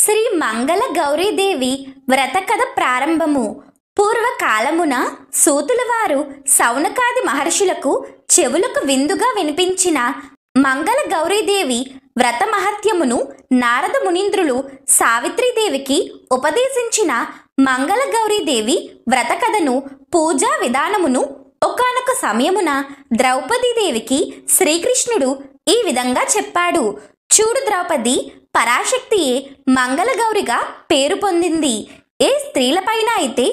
శ్రీ మంగళ గౌరీదేవి వ్రతకథ ప్రారంభము. పూర్వకాలమున సూతుల వారు సౌనకాది మహర్షులకు చెవులకు విందుగా వినిపించిన మంగళ గౌరీదేవి వ్రత మహత్యమును నారద మునీంద్రులు సావిత్రీదేవికి ఉపదేశించిన మంగళ గౌరీదేవి వ్రతకథను పూజా విధానమును ఒకానొక సమయమున ద్రౌపదీదేవికి శ్రీకృష్ణుడు ఈ విధంగా చెప్పాడు. చూడు ద్రౌపది, పరాశక్తియే మంగళగౌరిగా పేరు పొందింది. ఏ స్త్రీలపైన అయితే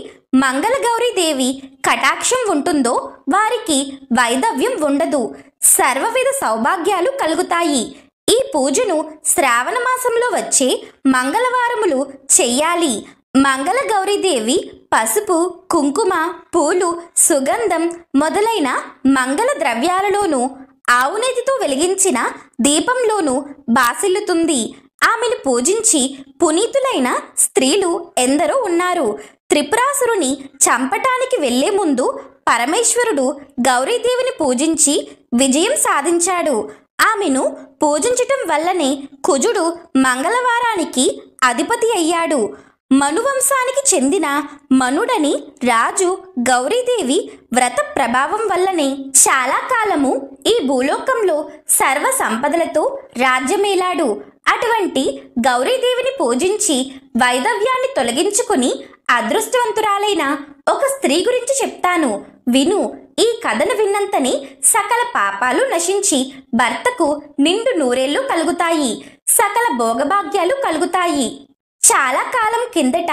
మంగళగౌరీదేవి కటాక్షం ఉంటుందో వారికి వైధవ్యం ఉండదు, సర్వవిధ సౌభాగ్యాలు కలుగుతాయి. ఈ పూజను శ్రావణ మాసంలో వచ్చే మంగళవారములు చెయ్యాలి. మంగళగౌరీదేవి పసుపు, కుంకుమ, పూలు, సుగంధం మొదలైన మంగళ ద్రవ్యాలలోనూ ఆవునేతితో వెలిగించిన దీపంలోనూ బాసిల్లుతుంది. ఆమెను పూజించి పునీతులైన స్త్రీలు ఎందరో ఉన్నారు. త్రిపురాసురుని చంపటానికి వెళ్లే ముందు పరమేశ్వరుడు గౌరీదేవిని పూజించి విజయం సాధించాడు. ఆమెను పూజించటం వల్లనే కుజుడు మంగళవారానికి అధిపతి అయ్యాడు. మనువంశానికి చెందిన మనుడని రాజు గౌరీదేవి వ్రత ప్రభావం వల్లనే చాలా కాలము ఈ భూలోకంలో సర్వ సంపదలతో రాజ్యమేలాడు. అటువంటి గౌరీదేవిని పూజించి వైధవ్యాన్ని తొలగించుకుని అదృష్టవంతురాలైన ఒక స్త్రీ గురించి చెప్తాను, విను. ఈ కథను విన్నంతనే సకల పాపాలు నశించి భర్తకు నిండు నూరేళ్లు కలుగుతాయి, సకల భోగభాగ్యాలు కలుగుతాయి. చాలా కాలం కిందట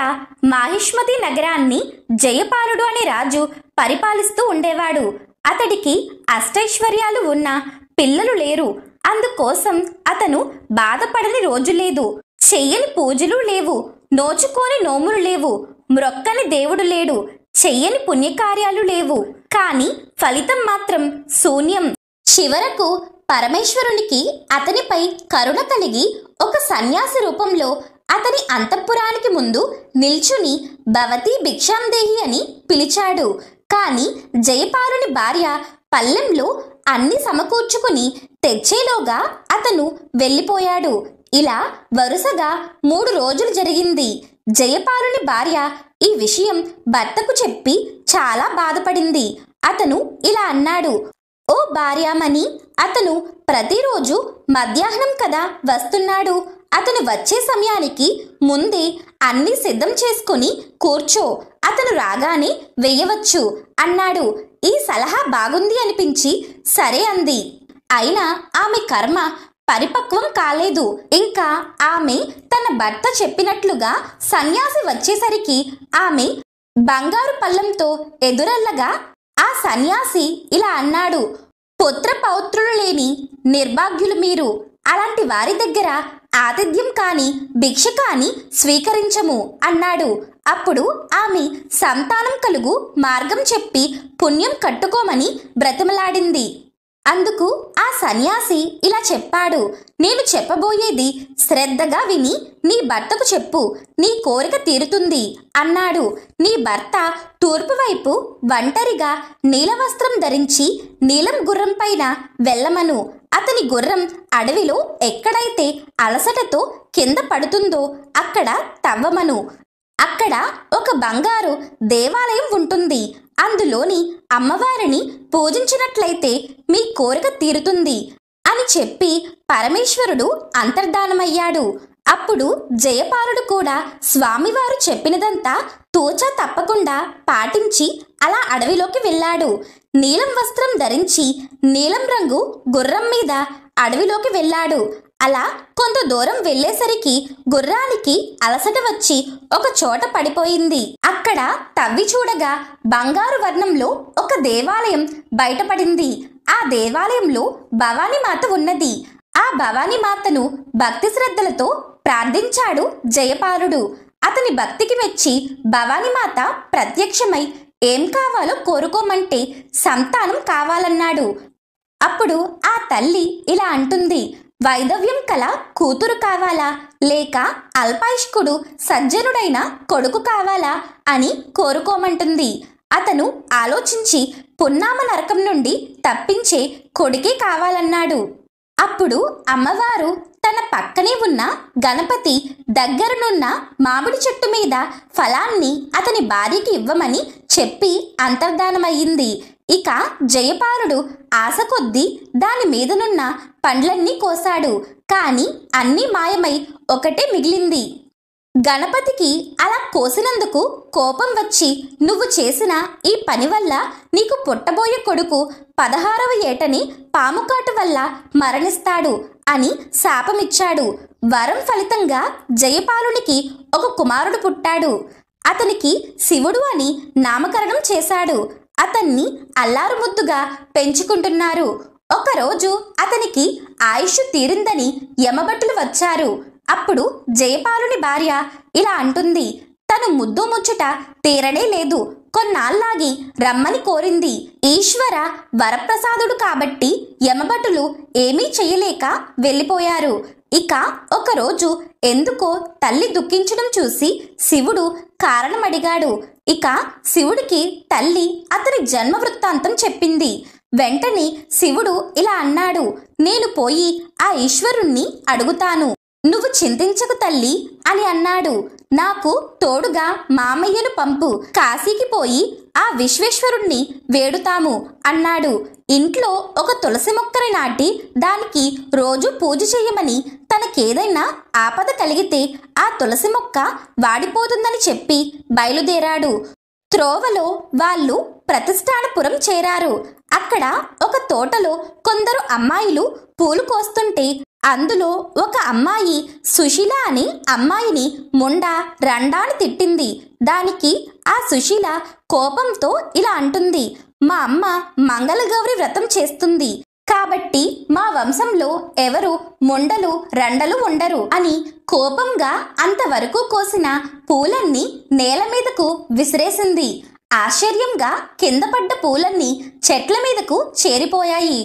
మాహిష్మతి నగరాన్ని జయపాలుడు అనే రాజు పరిపాలిస్తూ ఉండేవాడు. అతడికి అష్టైశ్వర్యాలు ఉన్న పిల్లలు లేరు. అందుకోసం అతను బాధపడని రోజు లేదు, చెయ్యని పూజలు లేవు, నోచుకోని నోములు లేవు, మ్రొక్కని దేవుడు లేడు, చెయ్యని పుణ్యకార్యాలు లేవు. కానీ ఫలితం మాత్రం శూన్యం. చివరకు పరమేశ్వరునికి అతనిపై కరుణ కలిగి ఒక సన్యాసి రూపంలో అతని అంతఃపురానికి ముందు నిల్చుని భవతి భిక్షాందేహి అని పిలిచాడు. కాని జయపాలుని భార్య పల్లెంలో అన్ని సమకూర్చుకుని తెచ్చేలోగా అతను వెళ్ళిపోయాడు. ఇలా వరుసగా 3 రోజులు జరిగింది. జయపాలుని భార్య ఈ విషయం భర్తకు చెప్పి చాలా బాధపడింది. అతను ఇలా అన్నాడు, ఓ భార్యామణి, అతను ప్రతిరోజు మధ్యాహ్నం కదా వస్తున్నాడు. అతను వచ్చే సమయానికి ముందే అన్ని సిద్ధం చేసుకుని కూర్చో, అతను రాగానే వెయ్యవచ్చు అన్నాడు. ఈ సలహా బాగుంది అనిపించి సరే అంది. అయినా ఆమె కర్మ పరిపక్వం కాలేదు. ఇంకా ఆమె తన భర్త చెప్పినట్లుగా సన్యాసి వచ్చేసరికి ఆమె బంగారు పళ్ళంతో ఎదురెళ్ళగా ఆ సన్యాసి ఇలా అన్నాడు, పుత్ర పౌత్రులు లేని నిర్భాగ్యులు మీరు. అలాంటి వారి దగ్గర ఆతిథ్యం కాని భిక్ష కాని స్వీకరించము అన్నాడు. అప్పుడు ఆమె సంతానం కలుగు మార్గం చెప్పి పుణ్యం కట్టుకోమని బ్రతిమలాడింది. అందుకు ఆ సన్యాసి ఇలా చెప్పాడు, నేను చెప్పబోయేది శ్రద్ధగా విని నీ భర్తకు చెప్పు, నీ కోరిక తీరుతుంది అన్నాడు. నీ భర్త తూర్పు వైపు ఒంటరిగా నీలవస్త్రం ధరించి నీలం గుర్రం పైన వెళ్ళమను. అతని గుర్రం అడవిలో ఎక్కడైతే అలసటతో కింద పడుతుందో అక్కడ తవ్వమను. అక్కడ ఒక బంగారు దేవాలయం ఉంటుంది. అందులోని అమ్మవారిని పూజించినట్లయితే మీ కోరిక తీరుతుంది అని చెప్పి పరమేశ్వరుడు అంతర్ధానమయ్యాడు. అప్పుడు జయపాలుడు కూడా స్వామివారు చెప్పినదంతా తూచా తప్పకుండా పాటించి అలా అడవిలోకి వెళ్ళాడు. నీలం వస్త్రం ధరించి నీలం రంగు గుర్రం మీద అడవిలోకి వెళ్ళాడు. అలా కొంత దూరం వెళ్ళేసరికి గుర్రానికి అలసట వచ్చి ఒక చోట పడిపోయింది. అక్కడ తవ్వి చూడగా బంగారు వర్ణంలో ఒక దేవాలయం బయటపడింది. ఆ దేవాలయంలో భవానీమాత ఉన్నది. ఆ భవానీమాతను భక్తి శ్రద్ధలతో ప్రార్థించాడు జయపాలుడు. అతని భక్తికి మెచ్చి భవానీమాత ప్రత్యక్షమై ఏం కావాలో కోరుకోమంటే సంతానం కావాలన్నాడు. అప్పుడు ఆ తల్లి ఇలా అంటుంది, వైధవ్యం కల కూతురు కావాలా లేక అల్పాయుష్కుడు సజ్జనుడైన కొడుకు కావాలా అని కోరుకోమంటుంది. అతను ఆలోచించి పున్నామ నరకం నుండి తప్పించే కొడుకే కావాలన్నాడు. అప్పుడు అమ్మవారు తన పక్కనే ఉన్న గణపతి దగ్గరనున్న మామిడి చెట్టు మీద ఫలాన్ని అతని భార్యకి ఇవ్వమని చెప్పి అంతర్ధానమయ్యింది. ఇక జయపాలుడు ఆశ కొద్దీ దాని మీదనున్న పండ్లన్నీ కోసాడు. కాని అన్నీ మాయమై ఒకటే మిగిలింది. గణపతికి అలా కోసినందుకు కోపం వచ్చి, నువ్వు చేసిన ఈ పని వల్ల నీకు పుట్టబోయే కొడుకు 16వ ఏటని పాముకాటు వల్ల మరణిస్తాడు అని శాపమిచ్చాడు. వరం ఫలితంగా జయపాలునికి ఒక కుమారుడు పుట్టాడు. అతనికి శివుడు అని నామకరణం చేశాడు. అతన్ని అల్లారు ముద్దుగా పెంచుకుంటున్నారు. ఒకరోజు అతనికి ఆయుష్ తీరిందని యమభటులు వచ్చారు. అప్పుడు జయపాలుని భార్య ఇలా అంటుంది, తను ముద్దు ముచ్చట తీరనే లేదు, కొన్నాళ్ళాగి రమ్మని కోరింది. ఈశ్వర వరప్రసాదుడు కాబట్టి యమభటులు ఏమీ చెయ్యలేక వెళ్ళిపోయారు. ఇక ఒకరోజు ఎందుకో తల్లి దుఃఖించడం చూసి శివుడు కారణమడిగాడు. ఇక శివుడికి తల్లి అతని జన్మ వృత్తాంతం చెప్పింది. వెంటనే శివుడు ఇలా అన్నాడు, నేను పోయి ఆ ఈశ్వరుణ్ణి అడుగుతాను, నువ్వు చింతించకు తల్లి అని అన్నాడు. నాకు తోడుగా మామయ్యను పంపు, కాశీకి పోయి ఆ విశ్వేశ్వరుణ్ణి వేడుతాము అన్నాడు. ఇంట్లో ఒక తులసి మొక్కని నాటి దానికి రోజు పూజ చేయమని, తనకేదైనా ఆపద కలిగితే ఆ తులసి మొక్క వాడిపోతుందని చెప్పి బయలుదేరాడు. త్రోవలో వాళ్ళు ప్రతిష్టానపురం చేరారు. అక్కడ ఒక తోటలో కొందరు అమ్మాయిలు పూలు కోస్తుంటే అందులో ఒక అమ్మాయి సుశీల అని అమ్మాయిని ముండా రండాని తిట్టింది. దానికి ఆ సుశీల కోపంతో ఇలా అంటుంది, మా అమ్మ మంగళగౌరి వ్రతం చేస్తుంది కాబట్టి మా వంశంలో ఎవరు ముండలు రండలు ఉండరు అని కోపంగా అంతవరకు కోసిన పూలన్నీ నేల మీదకు విసిరేసింది. ఆశ్చర్యంగా కింద పడ్డ పూలన్నీ చెట్ల మీదకు చేరిపోయాయి.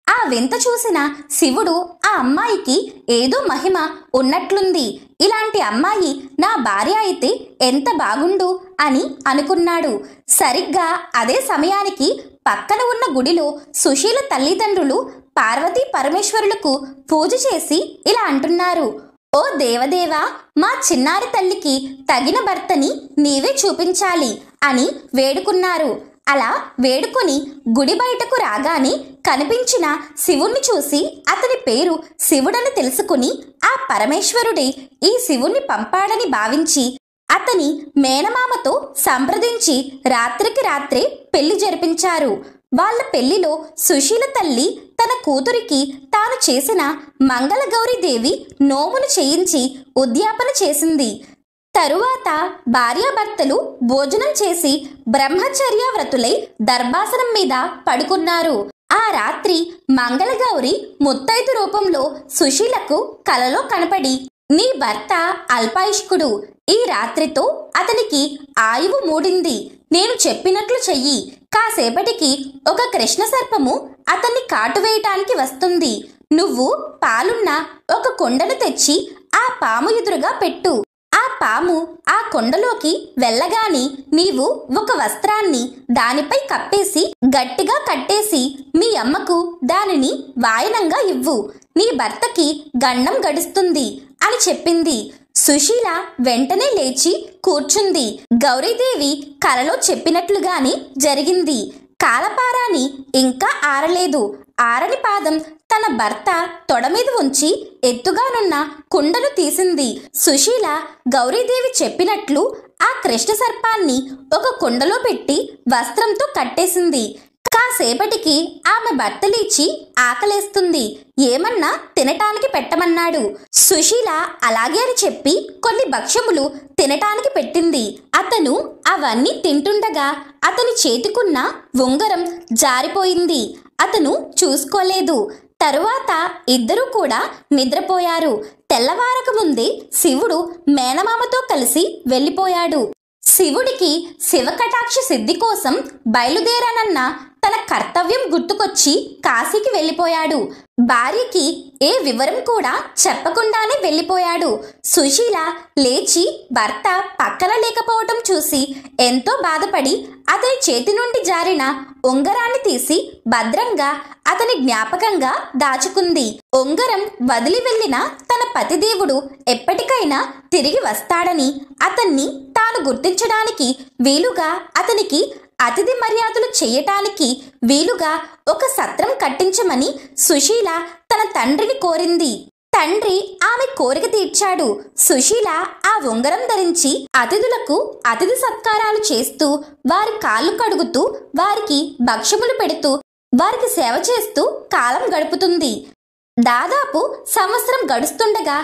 ఆ వింత చూసిన శివుడు ఆ అమ్మాయికి ఏదో మహిమ ఉన్నట్లుంది, ఇలాంటి అమ్మాయి నా భార్య అయితే ఎంత బాగుండు అని అనుకున్నాడు. సరిగ్గా అదే సమయానికి పక్కన ఉన్న గుడిలో సుశీల తల్లిదండ్రులు పార్వతీ పరమేశ్వరులకు పూజ చేసి ఇలా అంటున్నారు, ఓ దేవదేవా, మా చిన్నారి తల్లికి తగిన భర్తని నీవే చూపించాలి అని వేడుకున్నారు. అలా వేడుకొని గుడి బయటకు రాగానే కనిపించిన శివుణ్ణి చూసి అతని పేరు శివుడని తెలుసుకుని ఆ పరమేశ్వరుడే ఈ శివుణ్ణి పంపాడని భావించి అతని మేనమామతో సంప్రదించి రాత్రికి రాత్రే పెళ్లి జరిపించారు. వాళ్ళ పెళ్లిలో సుశీల తల్లి తన కూతురికి తాను చేసిన మంగళగౌరీదేవి నోమును చేయించి ఉద్యాపన చేసింది. తరువాత భార్యాభర్తలు భోజనం చేసి బ్రహ్మచర్య వ్రతులై దర్భాసనం మీద పడుకున్నారు. ఆ రాత్రి మంగళగౌరి ముత్తైదు రూపంలో సుశీలకు కలలో కనపడి, నీ భర్త అల్పాయుష్కుడు, ఈ రాత్రితో అతనికి ఆయువు మూడింది, నేను చెప్పినట్లు చెయ్యి, కాసేపటికి ఒక కృష్ణ సర్పము అతన్ని కాటు వేయటానికి వస్తుంది, నువ్వు పాలున్న ఒక కొండను తెచ్చి ఆ పాము ఎదురుగా పెట్టు, ఆ పాము ఆ కొండలోకి వెళ్ళగాని నీవు ఒక వస్త్రాన్ని దానిపై కప్పేసి గట్టిగా కట్టేసి మీ అమ్మకు దానిని వాయనంగా ఇవ్వు, నీ భర్తకి గండం గడుస్తుంది అని చెప్పింది. సుశీల వెంటనే లేచి కూర్చుంది. గౌరీదేవి కలలో చెప్పినట్లుగానే జరిగింది. కాలపారాని ఇంకా ఆరలేదు. ఆరని పాదం తన భర్త తొడ మీద ఉంచి ఎత్తుగానున్న కుండను తీసింది. సుశీల గౌరీదేవి చెప్పినట్లు ఆ కృష్ణ సర్పాన్ని ఒక కుండలో పెట్టి వస్త్రంతో కట్టేసింది. కాసేపటికి ఆమె భర్త లేచి ఆకలేస్తుంది, ఏమన్నా తినటానికి పెట్టమన్నాడు. సుశీల అలాగే అని చెప్పి కొన్ని భక్ష్యములు తినటానికి పెట్టింది. అతను అవన్నీ తింటుండగా అతని చేతికున్న ఉంగరం జారిపోయింది. అతను చూసుకోలేదు. తరువాత ఇద్దరూ కూడా నిద్రపోయారు. తెల్లవారక ముందే శివుడు మేనమామతో కలిసి వెళ్ళిపోయాడు. శివుడికి శివకటాక్ష సిద్ధి కోసం బయలుదేరానన్న తన కర్తవ్యం గుర్తుకొచ్చి కాశీకి వెళ్ళిపోయాడు. భార్యకి ఏ వివరం కూడా చెప్పకుండానే వెళ్ళిపోయాడు. సుశీల లేచి భర్త పక్కన లేకపోవటం చూసి ఎంతో బాధపడి అతని చేతి నుండి జారిన ఉంగరాన్ని తీసి భద్రంగా అతని జ్ఞాపకంగా దాచుకుంది. ఉంగరం వదిలి వెళ్ళిన తన పతిదేవుడు ఎప్పటికైనా తిరిగి వస్తాడని, అతన్ని తాను గుర్తించడానికి వీలుగా అతనికి అతిథి మర్యాదలు చేయటానికి వీలుగా ఒక సత్రం కట్టించమని సుశీల తన తండ్రిని కోరింది. తండ్రి ఆమె కోరిక తీర్చాడు. సుశీల ఆ ఉంగరం ధరించి అతిథులకు అతిథి సత్కారాలు చేస్తూ, వారి కాళ్ళు కడుగుతూ, వారికి భక్ష్యములు పెడుతూ, వారికి సేవ చేస్తూ కాలం గడుపుతుంది. దాదాపు సంవత్సరం గడుస్తుండగా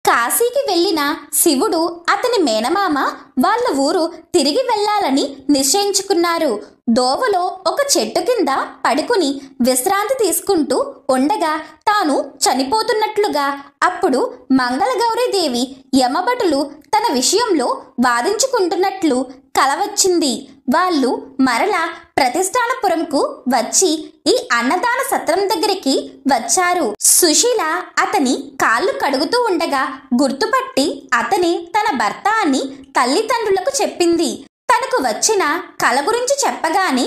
కాశీకి వెళ్ళిన శివుడు అతని మేనమామ వాళ్ళ ఊరు తిరిగి వెళ్ళాలని నిశ్చయించుకున్నారు. దోవలో ఒక చెట్టు కింద పడుకుని విశ్రాంతి తీసుకుంటూ ఉండగా తాను చనిపోతున్నట్లుగా అప్పుడు మంగళగౌరీదేవి యమభటులు తన విషయంలో వాదించుకుంటున్నట్లు కల వచ్చింది. వాళ్ళు మరలా ప్రతిష్టానపురంకు వచ్చి ఈ అన్నదాన సత్రం దగ్గరికి వచ్చారు. సుశీల అతని కాళ్ళు కడుగుతూ ఉండగా గుర్తుపట్టి అతనే తన భర్త అని తల్లిదండ్రులకు చెప్పింది. తనకు వచ్చిన కల గురించి చెప్పగానే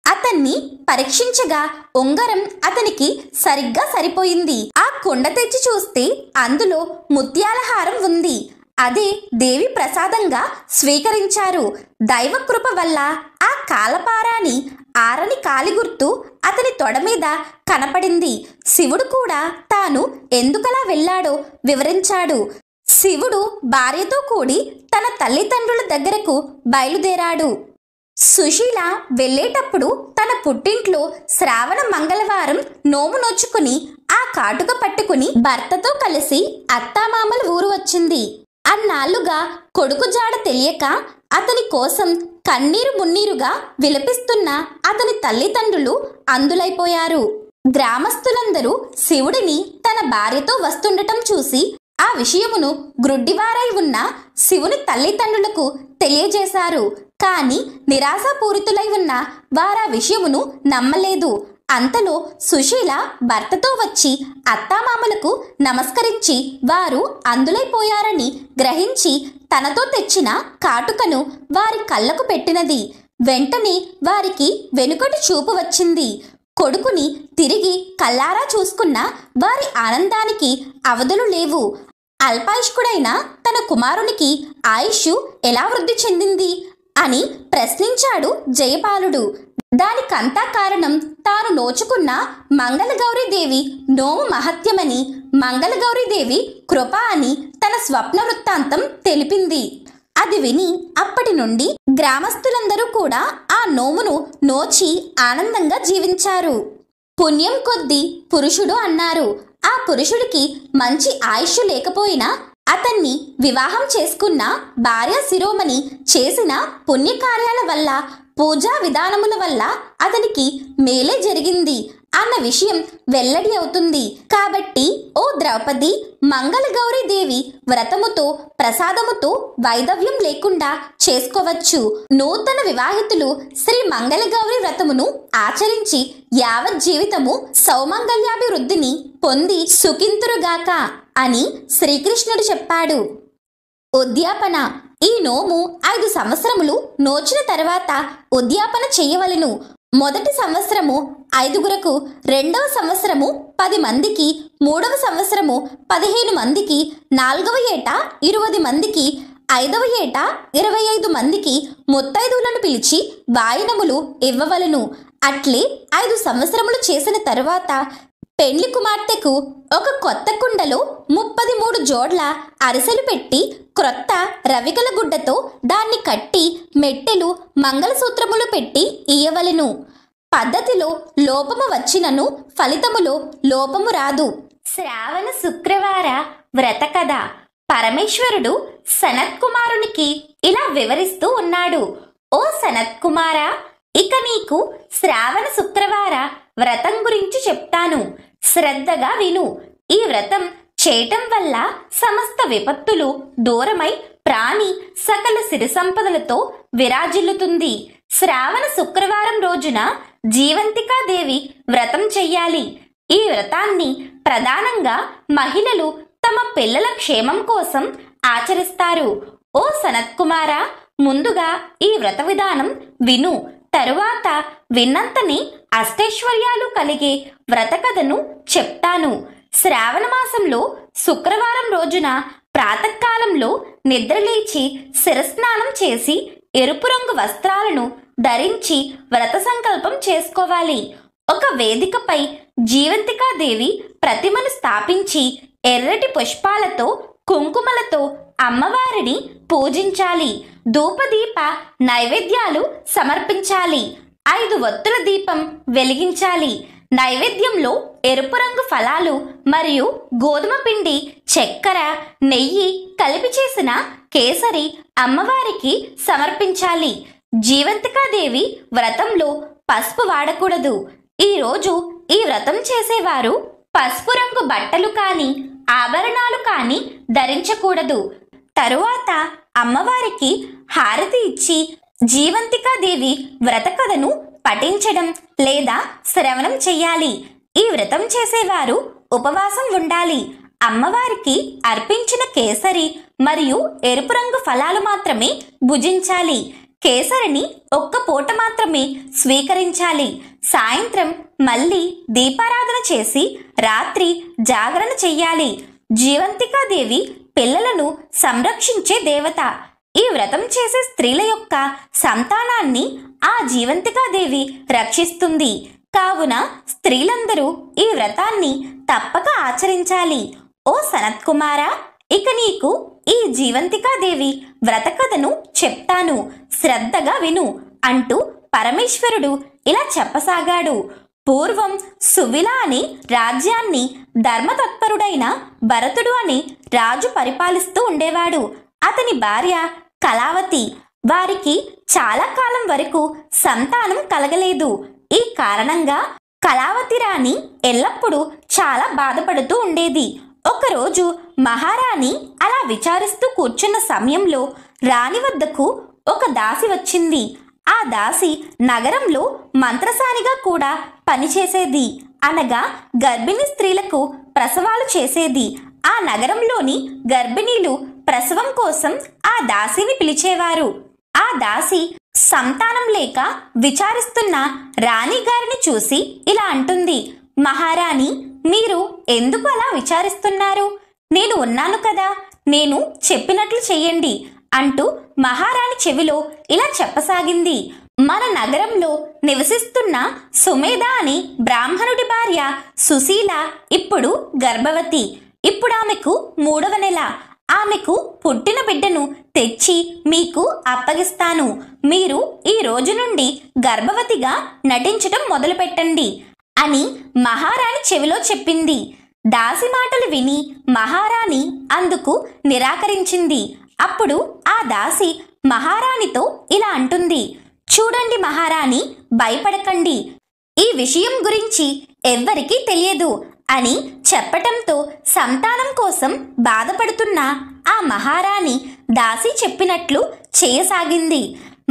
అతన్ని పరీక్షించగా ఉంగరం అతనికి సరిగ్గా సరిపోయింది. ఆ కుండ తెచ్చి చూస్తే అందులో ముత్యాల హారం ఉంది. అదే దేవి ప్రసాదంగా స్వీకరించారు. దైవ కృప వల్ల ఆ కాలపారాని ఆరని కాలి గుర్తు అతని తొడ మీద కనపడింది. శివుడు కూడా తాను ఎందుకలా వెళ్ళాడో వివరించాడు. శివుడు భార్యతో కూడి తన తల్లిదండ్రుల దగ్గరకు బయలుదేరాడు. సుశీల వెళ్ళేటప్పుడు తన పుట్టింట్లో శ్రావణ మంగళవారం నోము నోచుకుని ఆ కాటుక పట్టుకుని భర్తతో కలిసి అత్తామామల ఊరు వచ్చింది. అన్నాళ్లుగా కొడుకు జాడ తెలియక అతని కోసం కన్నీరు మున్నీరుగా విలపిస్తున్న అతని తల్లిదండ్రులు అందులైపోయారు. గ్రామస్తులందరూ శివుడిని తన భార్యతో వస్తుండటం చూసి ఆ విషయమును గ్రుడ్డివారై ఉన్న శివుని తల్లిదండ్రులకు తెలియజేశారు. కాని నిరాశాపూరితులై ఉన్న వారా విషయమును నమ్మలేదు. అంతలో సుశీల భర్తతో వచ్చి అత్తామామలకు నమస్కరించి వారు అందులైపోయారని గ్రహించి తనతో తెచ్చిన కాటుకను వారి కళ్ళకు పెట్టినది. వెంటనే వారికి వెనుకటి చూపు వచ్చింది. కొడుకుని తిరిగి కల్లారా చూసుకున్న వారి ఆనందానికి అవధులు లేవు. అల్పాయుష్కుడైన తన కుమారునికి ఆయుష్ ఎలా వృద్ధి చెందింది అని ప్రశ్నించాడు జయపాలుడు. దానికంతా కారణం తాను నోచుకున్న మంగళగౌరీదేవి నోము మహత్యమని, మంగళగౌరీదేవి కృప అని తన స్వప్న వృత్తాంతం తెలిపింది. అది విని అప్పటి నుండి గ్రామస్తులందరూ కూడా ఆ నోమును నోచి ఆనందంగా జీవించారు. పుణ్యం కొద్దీ పురుషుడు అన్నారు. ఆ పురుషుడికి మంచి ఆయుష్ లేకపోయినా అతన్ని వివాహం చేసుకున్న భార్య శిరోమణి చేసిన పుణ్యకార్యాల వల్ల, పూజా విధానముల వల్ల అతనికి మేలే జరిగింది అన్న విషయం వెల్లడి అవుతుంది. కాబట్టి ఓ ద్రౌపది, మంగళగౌరీదేవి వ్రతముతో ప్రసాదముతో వైధవ్యం లేకుండా చేసుకోవచ్చు. నూతన వివాహితులు శ్రీ మంగళగౌరి వ్రతమును ఆచరించి యావత్ జీవితము సౌమంగళ్యాభివృద్ధిని పొంది సుఖింతురుగాక అని శ్రీకృష్ణుడు చెప్పాడు. ఉద్యాపన. ఈ నోము 5 సంవత్సరములు నోచిన తర్వాత ఉద్యాపన చేయవలెను. మొదటి సంవత్సరము 5గురకు, రెండవ సంవత్సరము 10 మందికి, మూడవ సంవత్సరము 15 మందికి, 4వ ఏట 20 మందికి, 5వ ఏట 25 మందికి ముత్తైదువులను పిలిచి వాయినములు ఇవ్వవలెను. అట్లే 5 సంవత్సరములు చేసిన తరువాత పెండ్లి కుమార్తెకు ఒక కొత్త కుండలో 33 జోడ్ల అరిసెలు పెట్టి క్రొత్త రవికల గుడ్డతో దాన్ని కట్టి మెట్టెలు మంగళసూత్రములు పెట్టి ఇయ్యవలెను. పద్ధతిలో లోపము వచ్చినను ఫలితములో లోపము రాదు. శ్రావణ శుక్రవార వ్రత కథ. పరమేశ్వరుడు సనత్కుమారునికి ఇలా వివరిస్తూ ఉన్నాడు. ఓ సనత్కుమారా, ఇక నీకు శ్రావణ శుక్రవార వ్రతం గురించి చెప్తాను. శ్రద్ధగా విను. ఈ వ్రతం చేయటం వల్ల సమస్త విపత్తులు దూరమై ప్రాణి సకల సిరి సంపదలతో విరాజిల్లుతుంది. శ్రావణ శుక్రవారం రోజున జీవంతికాదేవి వ్రతం చెయ్యాలి. ఈ వ్రతాన్ని ప్రధానంగా మహిళలు తమ పిల్లల క్షేమం కోసం ఆచరిస్తారు. ఓ సనత్కుమార, ముందుగా ఈ వ్రత విధానం విను. తరువాత విన్నంతని అష్టైశ్వర్యాలు కలిగే వ్రత కథను చెప్తాను. శ్రావణ మాసంలో శుక్రవారం రోజున ప్రాతకాలంలో నిద్రలేచి శిరస్నానం చేసి ఎరుపు రంగు వస్త్రాలను ధరించి వ్రత సంకల్పం చేసుకోవాలి. ఒక వేదికపై జీవంతికాదేవి ప్రతిమను స్థాపించి ఎర్రటి పుష్పాలతో కుంకుమలతో అమ్మవారిని పూజించాలి. ధూపదీప నైవేద్యాలు సమర్పించాలి. 5 ఒత్తుల దీపం వెలిగించాలి. నైవేద్యంలో ఎరుపు రంగు ఫలాలు మరియు గోధుమ పిండి, చక్కెర, నెయ్యి కలిపి చేసిన కేసరి అమ్మవారికి సమర్పించాలి. జీవంతికాదేవి వ్రతంలో పసుపు వాడకూడదు. ఈరోజు ఈ వ్రతం చేసేవారు పసుపు రంగు బట్టలు కానీ ఆభరణాలు కానీ ధరించకూడదు. తరువాత అమ్మవారికి హారతి ఇచ్చి జీవంతికాదేవి వ్రత కథను పఠించడం లేదా శ్రవణం చెయ్యాలి. ఈ వ్రతం చేసేవారు ఉపవాసం ఉండాలి. అమ్మవారికి అర్పించిన కేసరి మరియు ఎరుపు రంగు ఫలాలు మాత్రమే భుజించాలి. కేసరిని ఒక్క పూట మాత్రమే స్వీకరించాలి. సాయంత్రం మళ్ళీ దీపారాధన చేసి రాత్రి జాగరణ చెయ్యాలి. జీవంతికాదేవి పిల్లలను సంరక్షించే దేవత. ఈ వ్రతం చేసే స్త్రీల యొక్క సంతానాన్ని ఆ జీవంతికాదేవి రక్షిస్తుంది. కావున స్త్రీలందరూ ఈ వ్రతాన్ని తప్పక ఆచరించాలి. ఓ సనత్కుమార, ఇక నీకు ఈ జీవంతికాదేవి వ్రత కథను చెప్తాను, శ్రద్ధగా విను అంటూ పరమేశ్వరుడు ఇలా చెప్పసాగాడు. పూర్వం సువిల అని రాజ్యాన్ని ధర్మతత్పరుడైన భరతుడు అని రాజు పరిపాలిస్తూ ఉండేవాడు. అతని భార్య కళావతి. వారికి చాలా కాలం వరకు సంతానం కలగలేదు. ఈ కారణంగా కళావతి రాణి ఎల్లప్పుడూ చాలా బాధపడుతూ ఉండేది. ఒకరోజు మహారాణి అలా విచారిస్తూ కూర్చున్న సమయంలో రాణి వద్దకు ఒక దాసి వచ్చింది. ఆ దాసి నగరంలో మంత్రసానిగా కూడా పనిచేసేది. అనగా గర్భిణీ స్త్రీలకు ప్రసవాలు చేసేది. ఆ నగరంలోని గర్భిణీలు ప్రసవం కోసం ఆ దాసిని పిలిచేవారు. ఆ దాసి సంతానం లేక విచారిస్తున్న రాణి గారిని చూసి ఇలా అంటుంది, మహారాణి, మీరు ఎందుకు అలా విచారిస్తున్నారు? నేను ఉన్నాను కదా, నేను చెప్పినట్లు చెయ్యండి అంటూ మహారాణి చెవిలో ఇలా చెప్పసాగింది. మన నగరంలో నివసిస్తున్న సుమేధ అని బ్రాహ్మణుడి భార్య సుశీల ఇప్పుడు గర్భవతి. ఇప్పుడు ఆమెకు 3వ నెల. ఆమెకు పుట్టిన బిడ్డను తెచ్చి మీకు అప్పగిస్తాను. మీరు ఈ రోజు నుండి గర్భవతిగా నటించటం మొదలుపెట్టండి అని మహారాణి చెవిలో చెప్పింది. దాసి మాటలు విని మహారాణి అందుకు నిరాకరించింది. అప్పుడు ఆ దాసి మహారాణితో ఇలా అంటుంది, చూడండి మహారాణి, భయపడకండి. ఈ విషయం గురించి ఎవ్వరికీ తెలియదు అని చెప్పటంతో సంతానం కోసం బాధపడుతున్న ఆ మహారాణి దాసి చెప్పినట్లు చేయసాగింది.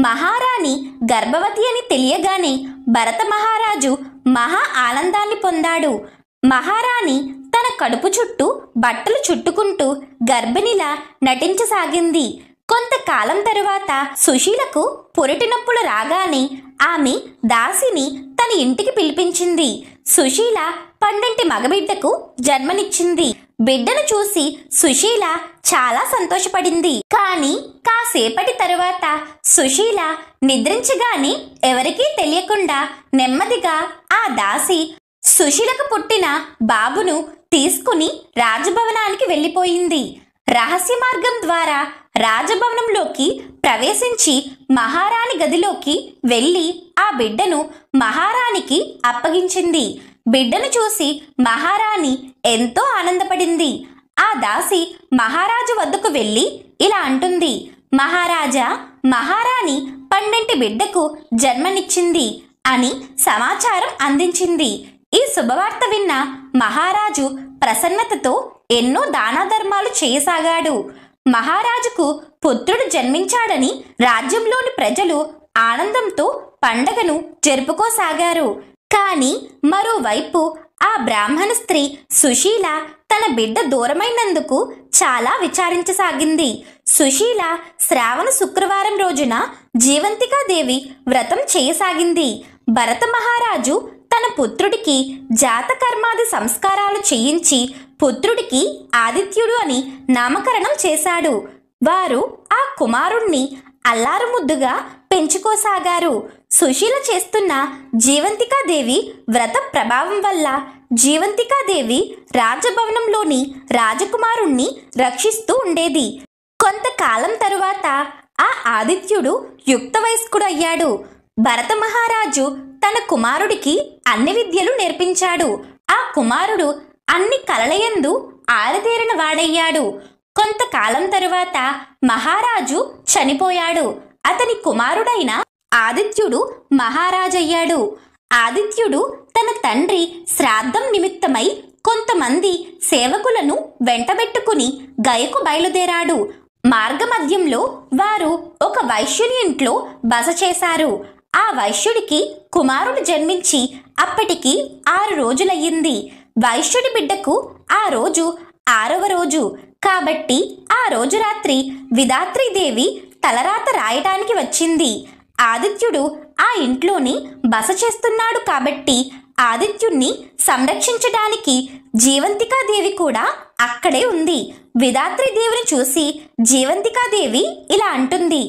మహారాణి గర్భవతి అని తెలియగానే భరత మహారాజు మహా ఆనందాన్ని పొందాడు. మహారాణి తన కడుపు చుట్టూ బట్టలు చుట్టుకుంటూ గర్భిణిలా నటించసాగింది. కొంతకాలం తరువాత సుశీలకు పురిటి నొప్పులు రాగానే ఆమె దాసిని తన ఇంటికి పిలిపించింది. సుశీల 12 మగబిడ్డకు జన్మనిచ్చింది. బిడ్డను చూసి సుశీల చాలా సంతోషపడింది. కానీ కాసేపటి తరువాత సుశీల నిద్రించగానే ఎవరికీ తెలియకుండా నెమ్మదిగా ఆ దాసి సుశీలకు పుట్టిన బాబును తీసుకుని రాజభవనానికి వెళ్ళిపోయింది. రహస్య మార్గం ద్వారా రాజభవనంలోకి ప్రవేశించి మహారాణి గదిలోకి వెళ్ళి ఆ బిడ్డను మహారాణికి అప్పగించింది. బిడ్డను చూసి మహారాణి ఎంతో ఆనందపడింది. ఆ దాసి మహారాజు వద్దకు వెళ్ళి ఇలా అంటుంది, మహారాజా, మహారాణి 12 బిడ్డకు జన్మనిచ్చింది అని సమాచారం అందించింది. ఈ శుభవార్త విన్న మహారాజు ప్రసన్నతతో ఎన్నో దానధర్మాలు చేయసాగాడు. మహారాజుకు పుత్రుడు జన్మించాడని రాజ్యంలోని ప్రజలు ఆనందంతో పండగను జరుపుకోసాగారు. కానీ మరోవైపు ఆ బ్రాహ్మణ స్త్రీ సుశీల తన బిడ్డ దూరమైనందుకు చాలా విచారించసాగింది. సుశీల శ్రావణ శుక్రవారం రోజున జీవంతికాదేవి వ్రతం చేయసాగింది. భరత మహారాజు తన పుత్రుడికి జాతకర్మాది సంస్కారాలు చేయించి పుత్రుడికి ఆదిత్యుడు అని నామకరణం చేశాడు. వారు ఆ కుమారుణ్ణి అల్లారుముద్దుగా పెంచుకోసాగారు. సుశీల చేస్తున్న జీవంతికాదేవి వ్రత ప్రభావం వల్ల జీవంతికాదేవి రాజభవనంలోని రాజకుమారుణ్ణి రక్షిస్తూ ఉండేది. కొంతకాలం తరువాత ఆ ఆదిత్యుడు యుక్త వయస్కుడు అయ్యాడు. భరత మహారాజు తన కుమారుడికి అన్ని విద్యలు నేర్పించాడు. ఆ కుమారుడు అన్ని కలలయందు ఆరితేరిన వాడయ్యాడు. కొంతకాలం తరువాత మహారాజు చనిపోయాడు. అతని కుమారుడైన ఆదిత్యుడు మహారాజయ్యాడు. ఆదిత్యుడు తన తండ్రి శ్రాద్ధం నిమిత్తమై కొంతమంది సేవకులను వెంటబెట్టుకుని గయకు బయలుదేరాడు. మార్గమధ్యంలో వారు ఒక వైశ్యుని ఇంట్లో బస చేశారు. ఆ వైశ్యుడికి కుమారుడు జన్మించి అప్పటికి 6 రోజులయ్యింది. వైశ్యుడి బిడ్డకు ఆ రోజు 6వ రోజు కాబట్టి ఆ రోజు రాత్రి విధాత్రీదేవి తలరాత రాయటానికి వచ్చింది. ఆదిత్యుడు ఆ ఇంట్లోని బస చేస్తున్నాడు కాబట్టి ఆదిత్యుణ్ణి సంరక్షించడానికి జీవంతికాదేవి కూడా అక్కడే ఉంది. విధాత్రీదేవిని చూసి జీవంతికాదేవి ఇలా అంటుంది,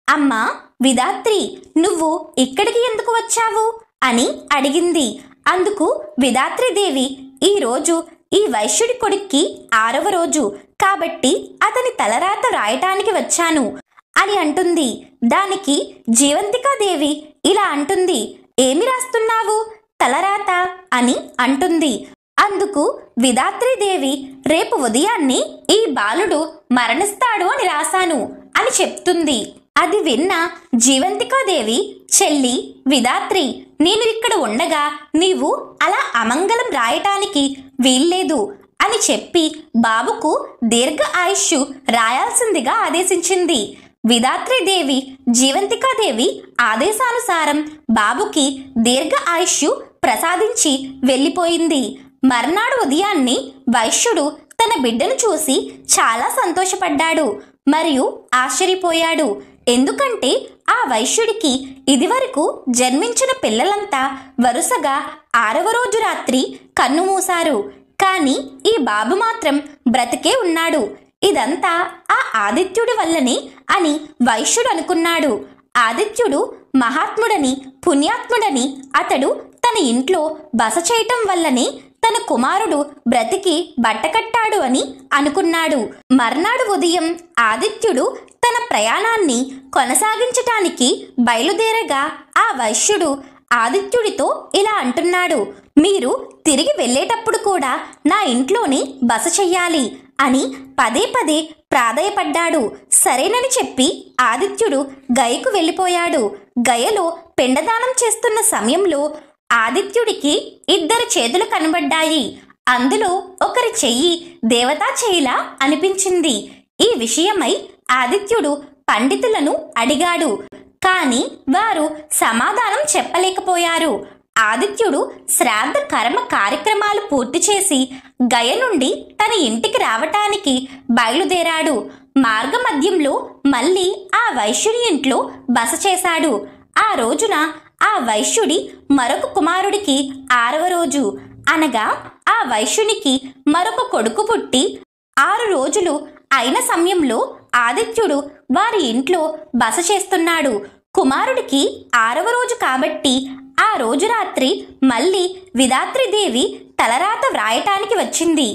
అమ్మా విధాత్రి, నువ్వు ఇక్కడికి ఎందుకు వచ్చావు అని అడిగింది. అందుకు విధాత్రీదేవి, ఈరోజు ఈ వైశ్యుడి కొడుక్కి 6వ రోజు కాబట్టి అతని తలరాత రాయటానికి వచ్చాను అని అంటుంది. దానికి జీవంతికాదేవి ఇలా అంటుంది, ఏమి రాస్తున్నావు? తలరాత అని అంటుంది. అందుకు విధాత్రీదేవి, రేపు ఉదయాన్నే ఈ బాలుడు మరణిస్తాడు అని రాశాను అని చెప్తుంది. అది విన్న జీవంతికాదేవి, చెల్లి విధాత్రి, నేను ఇక్కడ ఉండగా నీవు అలా అమంగళం రాయటానికి వీల్లేదు అని చెప్పి బాబుకు దీర్ఘ ఆయుష్ రాయాల్సిందిగా ఆదేశించింది. విధాత్రీదేవి జీవంతికాదేవి ఆదేశానుసారం బాబుకి దీర్ఘ ఆయుష్ ప్రసాదించి వెళ్ళిపోయింది. మర్నాడు ఉదయాన్నే వైశ్యుడు తన బిడ్డను చూసి చాలా సంతోషపడ్డాడు మరియు ఆశ్చర్యపోయాడు. ఎందుకంటే ఆ వైశ్యుడికి ఇదివరకు జన్మించిన పిల్లలంతా వరుసగా 6వ రోజు రాత్రి కన్నుమూశారు. కానీ ఈ బాబు మాత్రం బ్రతికే ఉన్నాడు. ఇదంతా ఆ ఆదిత్యుడి వల్లనే అని వైశ్యుడు అనుకున్నాడు. ఆదిత్యుడు మహాత్ముడని పుణ్యాత్ముడని అతడు తన ఇంట్లో బస చేయటం వల్లనే తన కుమారుడు బ్రతికి బట్టకట్టాడు అని అనుకున్నాడు. మర్నాడు ఉదయం ఆదిత్యుడు తన ప్రయాణాన్ని కొనసాగించటానికి బయలుదేరగా ఆ వైశ్యుడు ఆదిత్యుడితో ఇలా అంటున్నాడు, మీరు తిరిగి వెళ్ళేటప్పుడు కూడా నా ఇంట్లోనే బస చెయ్యాలి అని పదే పదే ప్రాధేయపడ్డాడు. సరేనని చెప్పి ఆదిత్యుడు గయకు వెళ్ళిపోయాడు. గయలో పిండదానం చేస్తున్న సమయంలో ఆదిత్యుడికి 2 చేతులు కనబడ్డాయి. అందులో ఒకరి చెయ్యి దేవతా చెయ్యిలా అనిపించింది. ఈ విషయమై ఆదిత్యుడు పండితులను అడిగాడు. కానీ వారు సమాధానం చెప్పలేకపోయారు. ఆదిత్యుడు శ్రాద్ధ కర్మ కార్యక్రమాలు పూర్తి చేసి గయ నుండి తన ఇంటికి రావటానికి బయలుదేరాడు. మార్గమధ్యంలో మళ్ళీ ఆ వైశ్యుడి ఇంట్లో బస చేశాడు. ఆ రోజున ఆ వైశ్యుడి మరొక కుమారుడికి 6వ రోజు అనగా ఆ వైశ్యునికి మరొక కొడుకు పుట్టి 6 రోజులు అయిన సమయంలో ఆదిత్యుడు వారి ఇంట్లో బస చేస్తున్నాడు. కుమారుడికి 6వ రోజు కాబట్టి ఆ రోజు రాత్రి మళ్ళీ విధాత్రీదేవి తలరాత వ్రాయటానికి వచ్చింది.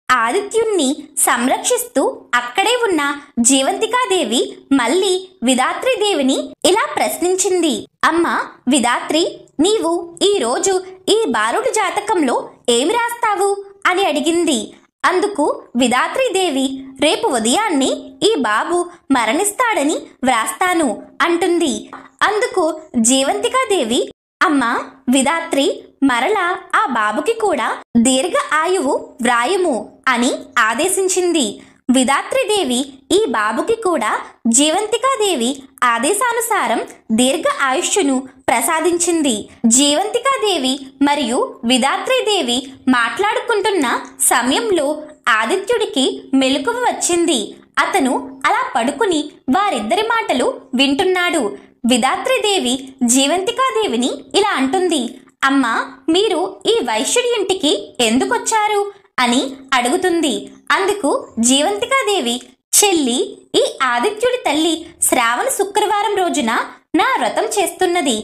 ఆదిత్యుణ్ణి సంరక్షిస్తూ అక్కడే ఉన్న జీవంతికాదేవి మళ్ళీ విధాత్రీదేవిని ఇలా ప్రశ్నించింది, అమ్మా విధాత్రి, నీవు ఈరోజు ఈ బాలుడి జాతకంలో ఏమి రాస్తావు అని అడిగింది. అందుకు విధాత్రీదేవి, రేపు ఉదయాన్నే ఈ బాబు మరణిస్తాడని వ్రాస్తాను అంటుంది. అందుకు జీవంతికాదేవి, అమ్మా విధాత్రి, మరలా ఆ బాబుకి కూడా దీర్ఘ ఆయువు వ్రాయము అని ఆదేశించింది. విధాత్రిదేవి ఈ బాబుకి కూడా జీవంతికాదేవి ఆదేశానుసారం దీర్ఘ ఆయుష్ను ప్రసాదించింది. జీవంతికాదేవి మరియు విధాత్రిదేవి మాట్లాడుకుంటున్న సమయంలో ఆదిత్యుడికి మెలకువ వచ్చింది. అతను అలా పడుకుని వారిద్దరి మాటలు వింటున్నాడు. విధాత్రిదేవి జీవంతికాదేవిని ఇలా అంటుంది, అమ్మా, మీరు ఈ వైశ్యుడి ఇంటికి ఎందుకొచ్చారు అని అడుగుతుంది. అందుకు జీవంతికాదేవి, చెల్లి, ఈ ఆదిత్యుడి తల్లి శ్రావణ శుక్రవారం రోజున నా వ్రతం చేస్తున్నది.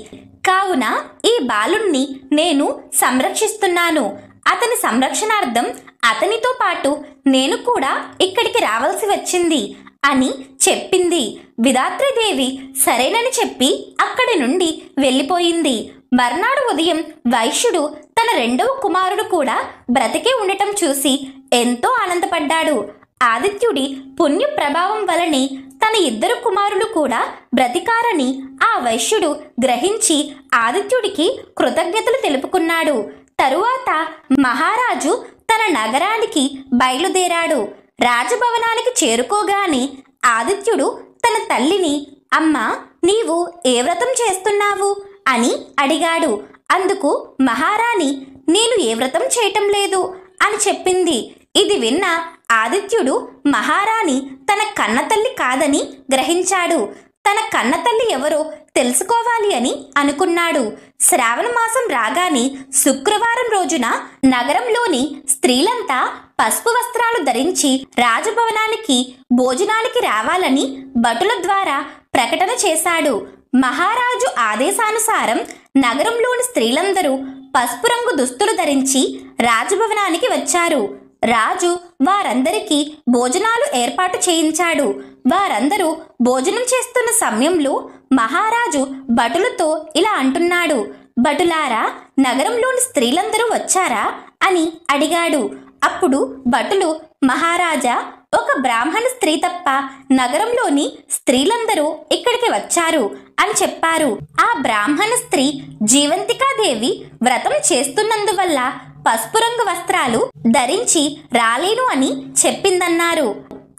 కావున ఈ బాలుణ్ణి నేను సంరక్షిస్తున్నాను. అతని సంరక్షణార్థం అతనితో పాటు నేను కూడా ఇక్కడికి రావాల్సి వచ్చింది అని చెప్పింది. విధాత్రిదేవి సరేనని చెప్పి అక్కడి నుండి వెళ్ళిపోయింది. మర్నాడు ఉదయం వైశ్యుడు తన రెండవ కుమారుడు కూడా బ్రతికే ఉండటం చూసి ఎంతో ఆనందపడ్డాడు. ఆదిత్యుడి పుణ్య ప్రభావం వలనే తన ఇద్దరు కుమారులు కూడా బ్రతికారని ఆ వైశ్యుడు గ్రహించి ఆదిత్యుడికి కృతజ్ఞతలు తెలుపుకున్నాడు. తరువాత మహారాజు తన నగరానికి బయలుదేరాడు. రాజభవనానికి చేరుకోగానే ఆదిత్యుడు తన తల్లిని, అమ్మా, నీవు ఏ వ్రతం చేస్తున్నావు అని అడిగాడు. అందుకు మహారాణి, నేను ఏ వ్రతం చేయటం లేదు అని చెప్పింది. ఇది విన్న ఆదిత్యుడు మహారాణి తన కన్నతల్లి కాదని గ్రహించాడు. తన కన్నతల్లి ఎవరో తెలుసుకోవాలి అని అనుకున్నాడు. శ్రావణ మాసం రాగానే శుక్రవారం రోజున నగరంలోని స్త్రీలంతా పసుపు వస్త్రాలు ధరించి రాజభవనానికి భోజనానికి రావాలని భటుల ద్వారా ప్రకటన చేశాడు. మహారాజు ఆదేశానుసారం నగరంలోని స్త్రీలందరూ పసుపు రంగు దుస్తులు ధరించి రాజభవనానికి వచ్చారు. రాజు వారందరికీ భోజనాలు ఏర్పాటు చేయించాడు. వారందరూ భోజనం చేస్తున్న సమయంలో మహారాజు భటులతో ఇలా అంటున్నాడు, భటులారా, నగరంలోని స్త్రీలందరూ వచ్చారా అని అడిగాడు. అప్పుడు భటులు, మహారాజా, ఒక బ్రాహ్మణ స్త్రీ తప్ప నగరంలోని స్త్రీలందరూ ఇక్కడికి వచ్చారు అని చెప్పారు. ఆ బ్రాహ్మణ స్త్రీ జీవంతికాదేవి వ్రతం చేస్తున్నందువల్ల పసుపు రంగు వస్త్రాలు ధరించి రాలేను అని చెప్పిందన్నారు.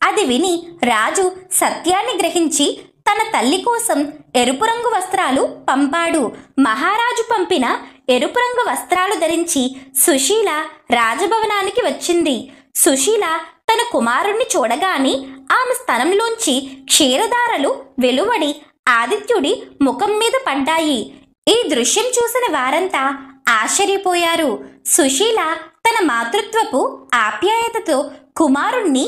అది విని రాజు సత్యాన్ని గ్రహించి తన తల్లి కోసం ఎరుపు రంగు వస్త్రాలు పంపాడు. మహారాజు పంపిన ఎరుపు రంగు వస్త్రాలు ధరించి సుశీల రాజభవనానికి వచ్చింది. సుశీల తన కుమారుణ్ణి చూడగానే ఆమె స్తనంలోంచి క్షీరధారలు వెలువడి ఆదిత్యుడి ముఖం మీద పడ్డాయి. ఈ దృశ్యం చూసిన వారంతా ఆశ్చర్యపోయారు. సుశీల తన మాతృత్వపు ఆప్యాయతతో కుమారుణ్ణి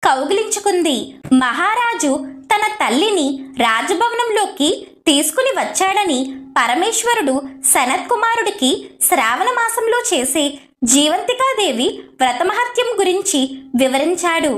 కౌగిలించుకుంది. మహారాజు తన తల్లిని రాజభవనంలోకి తీసుకుని వచ్చాడని పరమేశ్వరుడు సనత్ కుమారుడికి శ్రావణ మాసంలో చేసే జీవంతికాదేవి వ్రతమహత్యం గురించి వివరించాడు.